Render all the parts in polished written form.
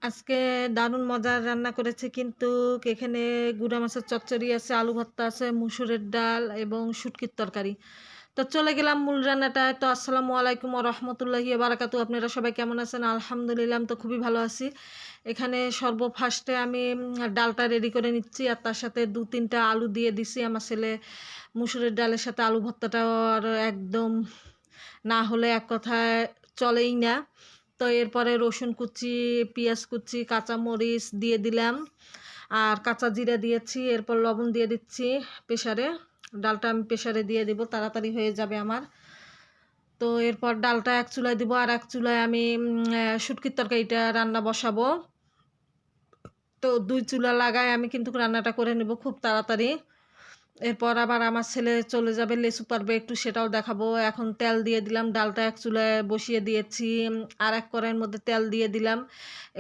আজকে দারুণ মজার রান্না করেছি কিন্তু এখানে গুঁড়া মাছের চচ্চড়ি আছে, আলু ভর্তা আছে, মুসুরের ডাল এবং শুটকির তরকারি। তো চলে গেলাম মূল রান্নাটায়। তো আসসালামু আলাইকুম ওয়া রাহমাতুল্লাহি ওয়া বারাকাতুহু। আপনারা সবাই কেমন আছেন? আলহামদুলিল্লাহ আমি তো খুবই ভালো আছি। এখানে সর্বফার্স্টে আমি ডালটা রেডি করে নিচ্ছি আর তার সাথে ২-৩ টা আলু দিয়ে দিছি। আমার ছেলে মুসুরের ডালের সাথে আলু ভর্তাটা আর একদম না হলে এক কথায় চলেই না। তো এরপরে রসুন কুচি, পেঁয়াজ কুচি, কাঁচামরিচ দিয়ে দিলাম আর কাঁচা জিরা দিয়েছি। এরপর লবণ দিয়ে দিচ্ছি প্রেসারে। ডালটা আমি প্রেসারে দিয়ে দিব, তাড়াতাড়ি হয়ে যাবে আমার। তো এরপর ডালটা এক চুলায় দিব আর এক চুলায় আমি শুটকির তরকারিটা রান্না বসাবো। তো ২ চুলা লাগায় আমি কিন্তু রান্নাটা করে নেব খুব তাড়াতাড়ি। এরপর আবার আমার ছেলে চলে যাবে, লেচু পাড়বে একটু, সেটাও দেখাবো। এখন তেল দিয়ে দিলাম, ডালটা এক চুলায় বসিয়ে দিয়েছি। আর এক কড়াইয়ের মধ্যে তেল দিয়ে দিলাম।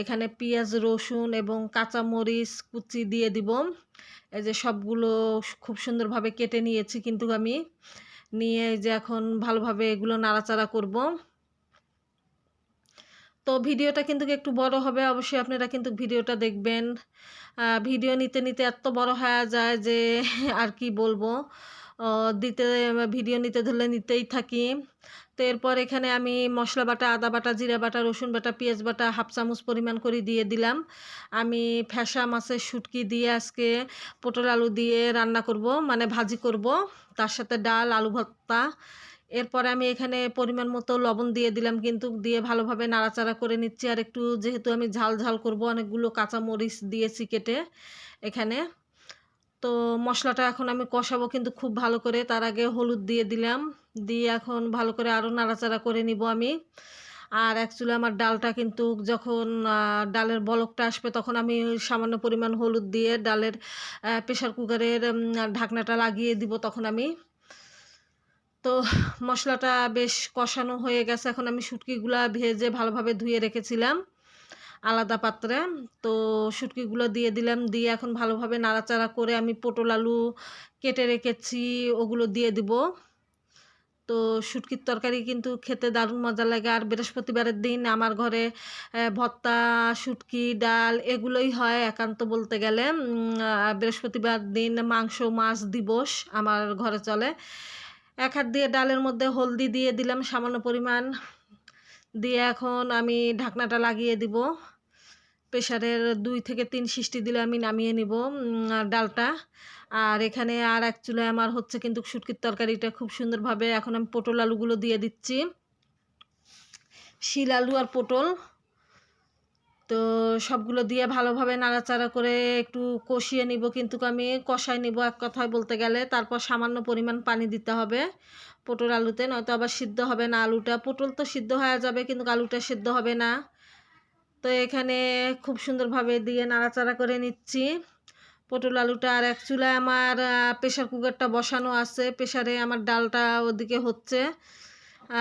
এখানে পেঁয়াজ, রসুন এবং কাঁচামরিচ কুচি দিয়ে দিব। এই যে সবগুলো খুব সুন্দরভাবে কেটে নিয়েছি কিন্তু আমি। নিয়ে এই যে এখন ভালোভাবে এগুলো নাড়াচাড়া করব। তো ভিডিওটা কিন্তু একটু বড় হবে, অবশ্যই আপনারা কিন্তু ভিডিওটা দেখবেন। ভিডিও নিতে নিতে এত বড় হয়ে যায় যে আর কি বলবো। দিতে ভিডিও নিতে ধরলে নিতেই থাকি। তো এরপর এখানে আমি মশলা বাটা, আদা বাটা, জিরা বাটা, রসুন বাটা, পেঁয়াজ বাটা 1/2 চামচ পরিমাণ করে দিয়ে দিলাম। আমি ফ্যাসা মাছের শুটকি দিয়ে আজকে পটল আলু দিয়ে রান্না করব, মানে ভাজি করব, তার সাথে ডাল, আলু ভর্তা। এরপরে আমি এখানে পরিমাণ মতো লবণ দিয়ে দিলাম কিন্তু, দিয়ে ভালোভাবে নাড়াচাড়া করে নিচ্ছি। আর একটু যেহেতু আমি ঝাল ঝাল করব, অনেকগুলো কাঁচামরিচ দিয়েছি কেটে এখানে। তো মশলাটা এখন আমি কষাবো কিন্তু খুব ভালো করে। তার আগে হলুদ দিয়ে দিলাম, দিয়ে এখন ভালো করে আরও নাড়াচাড়া করে নিব আমি। আর অ্যাকচুয়ালি আমার ডালটা কিন্তু যখন ডালের বলকটা আসবে তখন আমি সামান্য পরিমাণ হলুদ দিয়ে ডালের প্রেশার কুকারের ঢাকনাটা লাগিয়ে দিব তখন আমি। তো মশলাটা বেশ কষানো হয়ে গেছে। এখন আমি শুটকিগুলা ভেজে ভালোভাবে ধুয়ে রেখেছিলাম আলাদা পাত্রে। তো শুটকিগুলো দিয়ে দিলাম, দিয়ে এখন ভালোভাবে নাড়াচাড়া করে আমি পটল আলু কেটে রেখেছি ওগুলো দিয়ে দিব। তো শুটকির তরকারি কিন্তু খেতে দারুণ মজা লাগে। আর বৃহস্পতিবারের দিন আমার ঘরে ভর্তা, শুটকি, ডাল এগুলোই হয় একান্ত বলতে গেলে। বৃহস্পতিবার দিন মাংস, মাছ দিবস আমার ঘরে চলে। এক হাত দিয়ে ডালের মধ্যে হলদি দিয়ে দিলাম সামান্য পরিমাণ, দিয়ে এখন আমি ঢাকনাটা লাগিয়ে দিব। প্রেসারের ২ থেকে ৩ সিটি দিলে আমি নামিয়ে নিব ডালটা। আর এখানে আর এক চুলায় আমার হচ্ছে কিন্তু শুটকির তরকারিটা খুব সুন্দরভাবে। এখন আমি পটল আলুগুলো দিয়ে দিচ্ছি, শিল আলু আর পটল। তো সবগুলো দিয়ে ভালোভাবে নাড়াচাড়া করে একটু কষিয়ে নিব কিন্তু আমি, কষাই নিব এক কথায় বলতে গেলে। তারপর সামান্য পরিমাণ পানি দিতে হবে পটল আলুতে, নয়তো আবার সিদ্ধ হবে না আলুটা। পটল তো সিদ্ধ হয়ে যাবে কিন্তু আলুটা সিদ্ধ হবে না। তো এখানে খুব সুন্দরভাবে দিয়ে নাড়াচাড়া করে নিচ্ছি পটল আলুটা। আর এক চুলায় আমার প্রেশার কুকারটা বসানো আছে, প্রেশারে আমার ডালটা ওদিকে হচ্ছে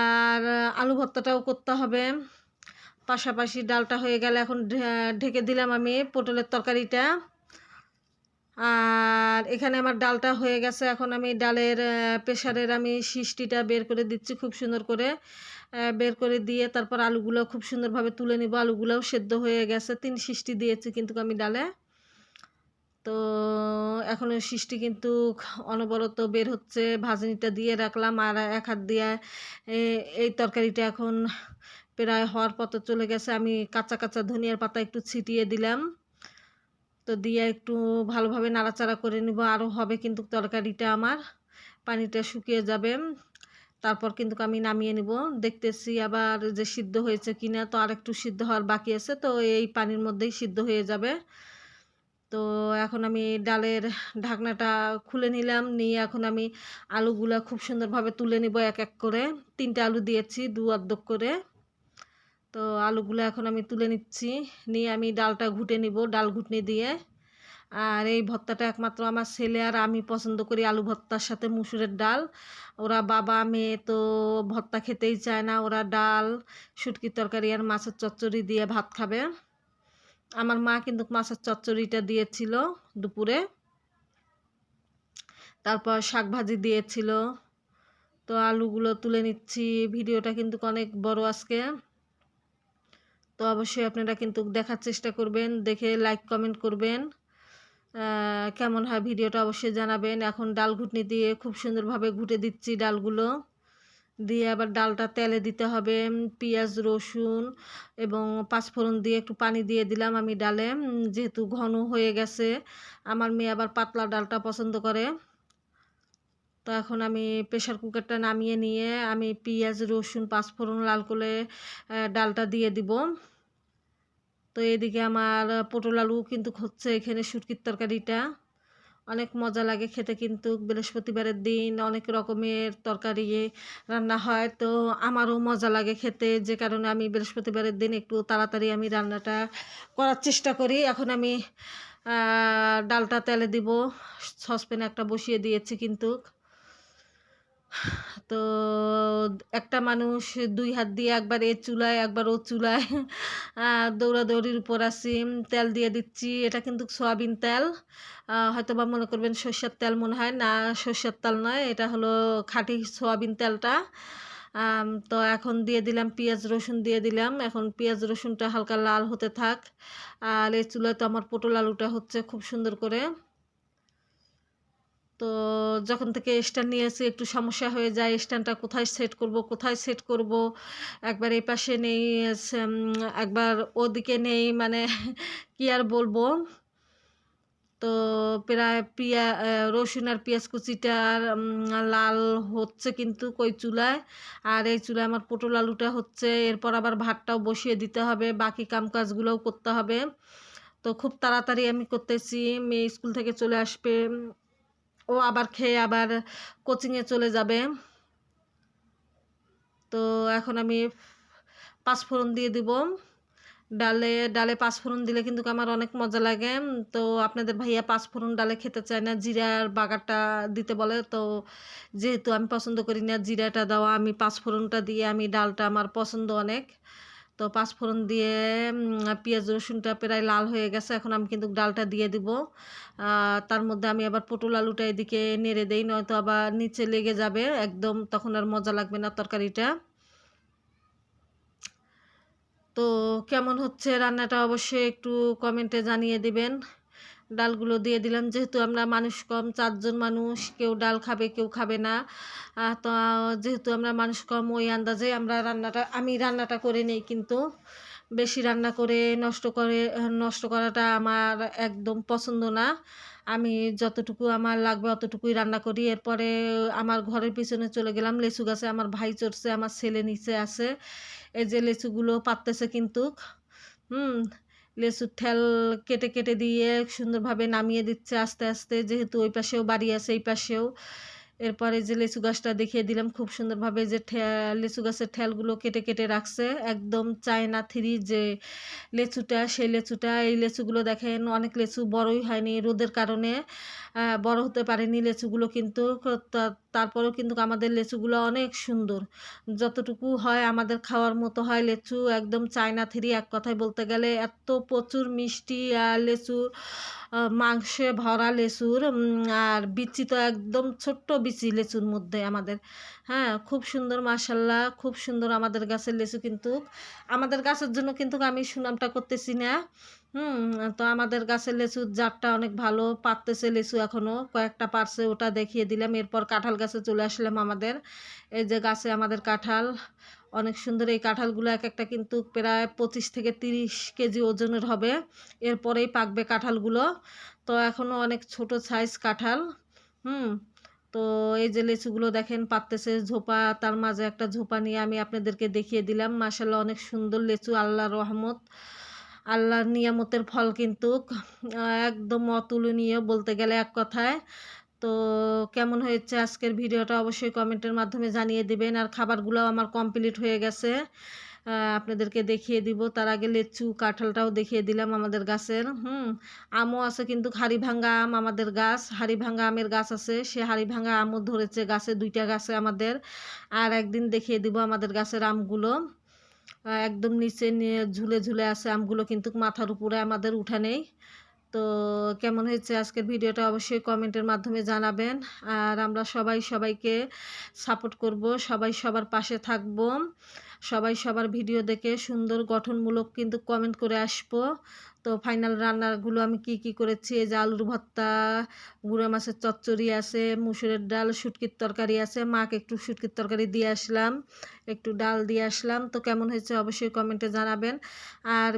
আর আলু ভর্তাটাও করতে হবে। পাশাপাশি ডালটা হয়ে গেলে এখন ঢেকে দিলাম আমি পটলের তরকারিটা। আর এখানে আমার ডালটা হয়ে গেছে। এখন আমি ডালের প্রেশারের আমি শিষ্টিটা বের করে দিচ্ছি খুব সুন্দর করে। বের করে দিয়ে তারপর আলুগুলো খুব সুন্দরভাবে তুলে নিব। আলুগুলোও সেদ্ধ হয়ে গেছে, ৩ সিটি দিয়েছি কিন্তু আমি ডালে। তো এখন ওই শিষ্টি কিন্তু অনবরত বের হচ্ছে। ভাজনিটা দিয়ে রাখলাম আর এক হাত দিয়ে এই তরকারিটা এখন প্রায় হওয়ার পথে চলে গেছে। আমি কাঁচা কাঁচা ধনিয়ার পাতা একটু ছিটিয়ে দিলাম। তো দিয়ে একটু ভালোভাবে নাড়াচাড়া করে নিব। আরও হবে কিন্তু তরকারিটা আমার, পানিটা শুকিয়ে যাবে। তারপর কিন্তু আমি নামিয়ে নিব। দেখতেছি আবার যে সিদ্ধ হয়েছে কিনা। তো আরেকটু সিদ্ধ হওয়ার বাকি আছে, তো এই পানির মধ্যেই সিদ্ধ হয়ে যাবে। তো এখন আমি ডালের ঢাকনাটা খুলে নিলাম, নিয়ে এখন আমি আলুগুলা খুব সুন্দরভাবে তুলে নিব এক এক করে। ৩টে আলু দিয়েছি ২ অর্ধেক করে। তো আলুগুলো এখন আমি তুলে নিচ্ছি, নিয়ে আমি ডালটা ঘুটে নিব ডাল ঘুটনি দিয়ে। আর এই ভর্তাটা একমাত্র আমার ছেলে আর আমি পছন্দ করি, আলু ভর্তার সাথে মুসুরের ডাল। ওরা বাবা মেয়ে তো ভর্তা খেতেই চায় না, ওরা ডাল, শুটকির তরকারি আর মাছের চচ্চড়ি দিয়ে ভাত খাবে। আমার মা কিন্তু মাছের চচ্চড়িটা দিয়েছিল দুপুরে, তারপর শাক ভাজি দিয়েছিল। তো আলুগুলো তুলে নিচ্ছি। ভিডিওটা কিন্তু অনেক বড় আজকে। তো অবশ্যই আপনারা কিন্তু দেখার চেষ্টা করবেন, দেখে লাইক কমেন্ট করবেন। কেমন হয় ভিডিওটা অবশ্যই জানাবেন। এখন ডাল ঘুটনি দিয়ে খুব সুন্দরভাবে ঘুটে দিচ্ছি ডালগুলো। দিয়ে আবার ডালটা তেলে দিতে হবে। পেঁয়াজ, রসুন এবং পাঁচফোড়ন দিয়ে একটু পানি দিয়ে দিলাম আমি ডালে। যেহেতু ঘন হয়ে গেছে, আমার মেয়ে আবার পাতলা ডালটা পছন্দ করে। তো এখন আমি প্রেশার কুকারটা নামিয়ে নিয়ে আমি পেঁয়াজ, রসুন, পাঁচফোড়ন লাল করে ডালটা দিয়ে দিব। তো এদিকে আমার পটল আলু কিন্তু হচ্ছে এখানে শুটকির তরকারিটা। অনেক মজা লাগে খেতে, কিন্তু বৃহস্পতিবারের দিন অনেক রকমের তরকারি রান্না হয়, তো আমারও মজা লাগে খেতে, যে কারণে আমি বৃহস্পতিবারের দিন একটু তাড়াতাড়ি আমি রান্নাটা করার চেষ্টা করি। এখন আমি ডালটা তেলে দিব, সসপ্যানে একটা বসিয়ে দিয়েছি কিন্তু। তো একটা মানুষ দুই হাত দিয়ে একবার এ চুলায় একবার ও চুলায় দৌড়াদৌড়ির উপর আছি। তেল দিয়ে দিচ্ছি, এটা কিন্তু সয়াবিন তেল। হয়তো বা মনে করবেন সর্ষের তেল, মনে হয় না সর্ষের তেল নয়, এটা হলো খাঁটি সয়াবিন তেলটা। তো এখন দিয়ে দিলাম পেঁয়াজ রসুন দিয়ে দিলাম। এখন পেঁয়াজ রসুনটা হালকা লাল হতে থাক। আর এই চুলায় তো আমার পটল আলুটা হচ্ছে খুব সুন্দর করে। তো যখন থেকে স্ট্যান্ড নিয়েছি একটু সমস্যা হয়ে যায়, স্ট্যান্ডটা কোথায় সেট করব, একবার এই পাশে নেই, একবার ওদিকে নেই, মানে কি আর বলবো। তো প্রায় রসুন আর পেঁয়াজ কুচিটার লাল হচ্ছে কিন্তু কই চুলায়, আর এই চুলায় আমার পটল আলুটা হচ্ছে। এরপর আবার ভাতটাও বসিয়ে দিতে হবে, বাকি কাজগুলোও করতে হবে। তো খুব তাড়াতাড়ি আমি করতেছি, মেয়ে স্কুল থেকে চলে আসবে, ও আবার খেয়ে আবার কোচিংয়ে চলে যাবে। তো এখন আমি পাঁচফোড়ন দিয়ে দিব ডালে পাঁচফোড়ন দিলে কিন্তু আমার অনেক মজা লাগে। তো আপনাদের ভাইয়া পাঁচফোড়ন ডালে খেতে চায় না, জিরার বাগারটা দিতে বলে। তো যেহেতু আমি পছন্দ করি না জিরাটা দেওয়া, আমি পাঁচফোড়নটা দিয়ে আমি ডালটা আমার পছন্দ অনেক। তো পাঁচফোড়ন দিয়ে পেঁয়াজ রসুনটা প্রায় লাল হয়ে গেছে, এখন আমি কিন্তু ডালটা দিয়ে দিব। তার মধ্যে আমি আবার পটল আলুটা এদিকে নেড়ে দেই, নয়তো আবার নিচে লেগে যাবে একদম, তখন আর মজা লাগবে না তরকারিটা। তো কেমন হচ্ছে রান্নাটা অবশ্যই একটু কমেন্টে জানিয়ে দিবেন। ডালগুলো দিয়ে দিলাম, যেহেতু আমরা মানুষ কম, 4জন মানুষ, কেউ ডাল খাবে কেউ খাবে না। তো যেহেতু আমরা মানুষ কম, ওই আন্দাজে আমি রান্নাটা করে নেই, কিন্তু বেশি রান্না করে নষ্ট করাটা আমার একদম পছন্দ না। আমি যতটুকু আমার লাগবে অতটুকুই রান্না করি। এরপরে আমার ঘরের পিছনে চলে গেলাম, লিচু গাছে আমার ভাই চড়ছে, আমার ছেলে নিচে আছে। এই যে লিচুগুলো পাড়তেছে কিন্তু। হুম লেচুর ঠ্যাল কেটে কেটে দিয়ে সুন্দরভাবে নামিয়ে দিচ্ছে আস্তে আস্তে, যেহেতু ওই পাশেও বাড়ি আছে এই পাশেও। এরপরে যে লিচু গাছটা দেখিয়ে দিলাম খুব সুন্দরভাবে, যে লিচু গাছের ঠ্যালগুলো কেটে কেটে রাখছে, একদম চায়না থ্রি যে লেচুটা, সেই লেচুটা। এই লেচুগুলো দেখেন অনেক লেচু বড়ই হয়নি রোদের কারণে, বড় হতে পারেনি লেচুগুলো, কিন্তু তারপরেও কিন্তু আমাদের লেচুগুলো অনেক সুন্দর, যতটুকু হয় আমাদের খাওয়ার মতো হয় লেচু, একদম চায়না থ্রি এক কথায় বলতে গেলে। এত প্রচুর মিষ্টি আর লেচু, মাংসে ভরা লেচুর, আর বিচি তো একদম ছোট্ট বিচি লেচুর মধ্যে আমাদের। হ্যাঁ, খুব সুন্দর মাশাল্লাহ, খুব সুন্দর আমাদের গাছের লেচু, কিন্তু আমাদের গাছের জন্য কিন্তু আমি সুনামটা করতেছি না। হুম তো আমাদের গাছের লেচুর জাতটা অনেক ভালো, পারতেছে লেচু, এখনও কয়েকটা পারছে, ওটা দেখিয়ে দিলাম। এরপর কাঁঠাল গাছে চলে আসলাম আমাদের। এই যে গাছে আমাদের কাঁঠাল অনেক সুন্দর, এই কাঁঠালগুলো এক একটা কিন্তু প্রায় 25 থেকে 30 কেজি ওজনের হবে, এরপরেই পাকবে কাঁঠালগুলো। তো এখনও অনেক ছোট সাইজ কাঁঠাল। হুম তো এই যে লিচুগুলো দেখেন পারতেছে ঝোপা, তার মাঝে একটা ঝোপা নিয়ে আমি আপনাদেরকে দেখিয়ে দিলাম। মাশাল্লাহ অনেক সুন্দর লিচু, আল্লাহর রহমত, আল্লাহর নিয়ামতের ফল, কিন্তু একদম অতুলনীয় বলতে গেলে এক কথায়। তো কেমন হয়েছে আজকের ভিডিওটা অবশ্যই কমেন্টের মাধ্যমে জানিয়ে দিবেন। আর খাবারগুলো আমার কমপ্লিট হয়ে গেছে, আপনাদেরকে দেখিয়ে দিব। তার আগে লিচু কাঁঠালটাও দেখিয়ে দিলাম আমাদের গাছের। আমও আছে, কিন্তু হাড়িভাঙ্গা আম আমাদের গাছ, হাড়িভাঙ্গা আমের গাছ আছে, সে হাড়িভাঙ্গা আমও ধরেছে গাছে, 2টা গাছে আমাদের। আর একদিন দেখিয়ে দিব আমাদের গাছের আমগুলো, একদম নিচে নিয়ে ঝুলে ঝুলে আছে আমগুলো, কিন্তু মাথার উপরে আমাদের উঠা নেই। তো কেমন হয়েছে আজকের ভিডিওটা অবশ্যই কমেন্টের মাধ্যমে জানাবেন। আর আমরা সবাই সবাইকে সাপোর্ট করব, সবাই সবার পাশে থাকব। সবাই সবার ভিডিও দেখে সুন্দর গঠনমূলক কিন্তু কমেন্ট করে আসবো। তো ফাইনাল রান্নাগুলো আমি কি করেছি, এই যে আলুর ভর্তা, গুঁড়া মাছের চচ্চড়ি আছে, মুসুরের ডাল, শুটকির তরকারি আছে, মাকে একটু শুটকির তরকারি দিয়ে আসলাম, একটু ডাল দিয়ে আসলাম। তো কেমন হয়েছে অবশ্যই কমেন্টে জানাবেন। আর